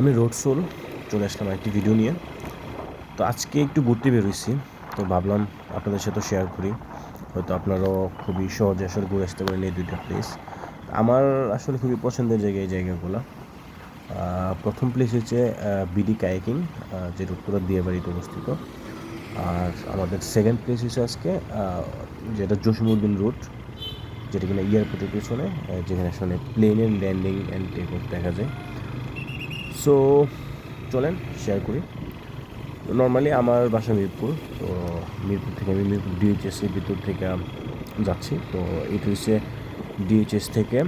আমি রোড শোর চলে আসলাম একটি ভিডিও নিয়ে। তো আজকে একটু ঘুরতে বেরোইছি, তো ভাবলাম আপনাদের সাথে শেয়ার করি। হয়তো আপনারাও খুবই সহজে আসলে ঘুরে আসতে পারেন এই দুইটা প্লেস। আমার আসলে খুবই পছন্দের জায়গা এই জায়গাগুলো। প্রথম প্লেস হচ্ছে বিডি কায়াকিং, যেটা উত্তরা দিয়াবাড়িতে অবস্থিত। আর আমাদের সেকেন্ড প্লেস হচ্ছে আজকে যেটা জসীমউদ্দিন রোড, যেটা কিনা এয়ারপোর্টের পেছনে, যেখানে আসলে প্লেনের ল্যান্ডিং অ্যান্ড টেক অফ দেখা যায়। সো চলেন শেয়ার করি। নর্মালি আমার বাসা মিরপুর, তো মিরপুর থেকে আমি মিরপুর ডিএইচএসের ভিতর থেকে যাচ্ছি। তো এটা হচ্ছে ডিএইচএস থেকে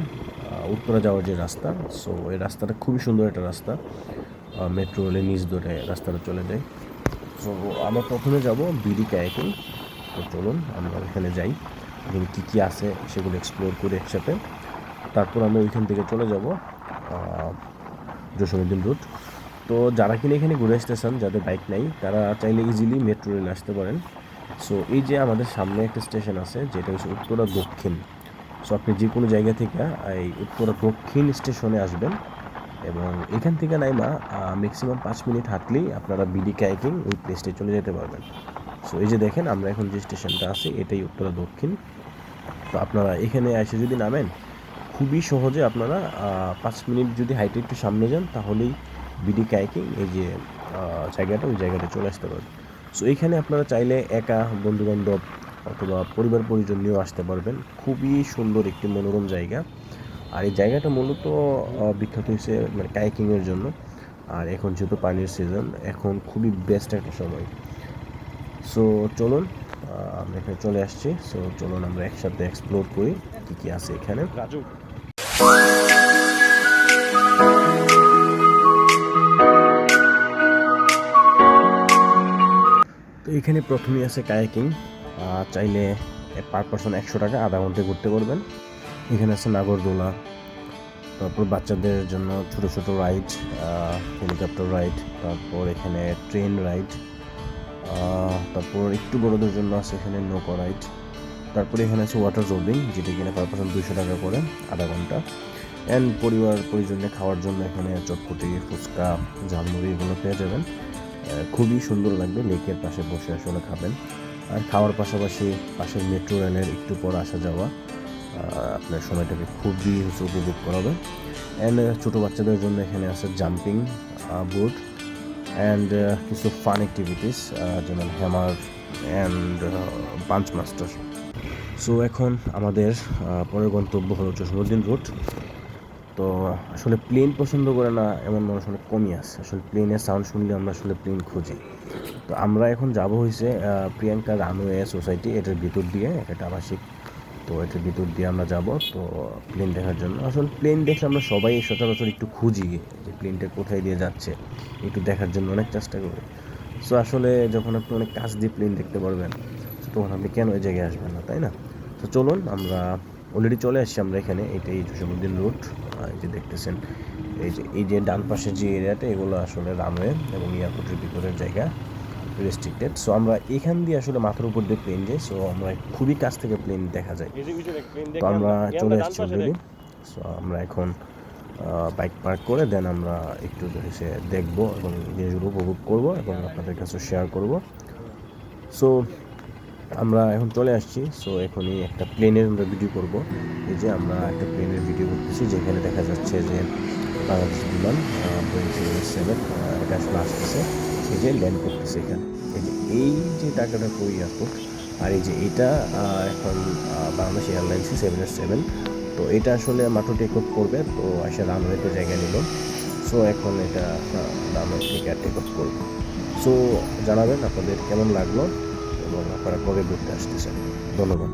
উত্তরা যাওয়ার যে রাস্তা। সো এই রাস্তাটা খুবই সুন্দর একটা রাস্তা, মেট্রো রেলের নিচ ধরে রাস্তাটা চলে যায়। সো আমরা প্রথমে যাব বিডি কায়াকিং। তো চলুন আমরা এখানে যাই, এখানে কী কী আছে সেগুলো এক্সপ্লোর করে একসাথে। তারপর আমরা ওইখান থেকে চলে যাব জসীমউদ্দিন রোড। তো যারা কিনা এখানে ঘুরে আসতেছেন, যাদের বাইক নাই, তারা চাইলে ইজিলি মেট্রো রেলে আসতে পারেন। সো এই যে আমাদের সামনে একটা স্টেশন আছে, যেটা হচ্ছে উত্তরা দক্ষিণ। সো আপনি যে কোনো জায়গা থেকে এই উত্তরা দক্ষিণ স্টেশনে আসবেন, এবং এখান থেকে নাইমা ম্যাক্সিমাম 5 মিনিট হাঁটলেই আপনারা বিডি কায়াকিং ওই প্লেসটায় চলে যেতে পারবেন। সো এই যে দেখেন, আমরা এখন যে স্টেশনটা আছি এটাই উত্তরা দক্ষিণ। তো আপনারা এখানে এসে যদি নামেন, খুবই সহজে আপনারা 5 মিনিট যদি হাইটে একটু সামনে যান, তাহলেই বিডি কায়াকিং এই যে জায়গাটা, ওই জায়গাটা চলে আসতে পারবেন। সো এইখানে আপনারা চাইলে একা, বন্ধুবান্ধব অথবা পরিবার পরিজন নিয়েও আসতে পারবেন। খুবই সুন্দর একটি মনোরম জায়গা। আর এই জায়গাটা মূলত বিখ্যাত হয়েছে মানে কায়াকিংয়ের জন্য। আর এখন যেহেতু পানির সিজন, এখন খুবই বেস্ট একটা সময়। সো চলুন, আমরা এখানে চলে আসছি। সো চলুন আমরা একসাথে এক্সপ্লোর করি কী কী আছে এখানে। রাজু, তো এখানে প্রথমেই আছে কায়াকিং। চাইলে পার পারসন 100 টাকা, আধা ঘন্টায় ঘুরতে পারবেন। এখানে আছে নাগরদোলা, তারপর বাচ্চাদের জন্য ছোট ছোট রাইড, হেলিকপ্টার রাইড, তারপর এখানে ট্রেন রাইড, তারপর একটু বড়দের জন্য আছে এখানে নৌকা রাইড। তারপরে এখানে আছে ওয়াটার জোর্ডিং, যেটা কিনা পার পারসন 200 টাকা করে, আধা ঘন্টা। অ্যান্ড পরিবার পরিজনে খাওয়ার জন্য এখানে চটপটি, ফুচকা, ঝালমুড়ি এগুলো পেয়ে যাবেন। খুবই সুন্দর লাগবে, লেকের পাশে বসে আসলে খাবেন। আর খাওয়ার পাশাপাশি পাশের মেট্রো রেলের একটু পর আসা যাওয়া আপনার সময়টাকে খুবই উপভোগ করাবে। অ্যান্ড ছোটো বাচ্চাদের জন্য এখানে আছে জাম্পিং বোর্ড অ্যান্ড কিছু ফান অ্যাক্টিভিটিস, যেমন hammer and punch master. So এখন আমাদের পরের গন্তব্য হলো জসীমউদ্দিন রোড। তো আসলে প্লেন পছন্দ করে না এমন মানুষ অনেক কমই আছে। আসলে প্লেনের সাউন্ড শুনলে আমরা আসলে প্লেন খুঁজি। তো আমরা এখন যাব হয়েছে প্রিয়াঙ্কা রানওয়ে সোসাইটি, এটার ভিতর দিয়ে, এটা আবাসিক। তো এটার ভিতর দিয়ে আমরা যাব তো প্লেন দেখার জন্য। আসলে প্লেন দেখলে আমরা সবাই সচরাচর একটু খুঁজি যে প্লেনটা কোথায় দিয়ে যাচ্ছে, একটু দেখার জন্য অনেক চেষ্টা করি। সো আসলে যখন আপনি অনেক কাছ দিয়ে প্লেন দেখতে পারবেন, তখন আপনি কেন এই জায়গায় আসবেন না, তাই না? তো চলুন, আমরা অলরেডি চলে আসছি আমরা এখানে। এটাই জসীমউদ্দিন রোড, এই যে দেখতেছেন, এই যে ডান পাশের যে এরিয়াটা, এগুলো আসলে রানওয়ে এবং এয়ারপোর্টের ভিতরের জায়গা, রেস্ট্রিক্টেড। সো আমরা এখান দিয়ে আসলে মাথার উপর দিয়ে প্লেন যাই, সো আমরা খুবই কাছ থেকে প্লেন দেখা যায়। তো আমরা চলে আসছি অলরেডি। সো আমরা এখন বাইক পার্ক করে দেন আমরা একটু এসে দেখবো এবং জিনিসগুলো উপভোগ করবো এবং আপনাদের কাছে শেয়ার করব। সো আমরা এখন চলে আসছি। সো এখনই একটা প্লেনের আমরা ভিডিও করব। এই যে আমরা একটা প্লেনের ভিডিও করতেছি, যেখানে দেখা যাচ্ছে যে বাংলাদেশ বিমান বোয়িং 777 এটা আসলে আসতেছে, এই যে ল্যান্ড করতেছে এখানে। এই যে টাকাটা কই এয়ারপোর্ট, আর এই যে এটা এখন বাংলাদেশ এয়ারলাইন্সে 787। তো এটা আসলে মাত্র টেক অফ করবে, তো এসে রানওয়েতে জায়গা নিল। সো এখন এটা রানওয়ে থেকে টেক অফ করবে। সো জানাবেন আপনাদের কেমন লাগলো এবং আপনারা কবে ঘুরতে আসতেছেন। ধন্যবাদ।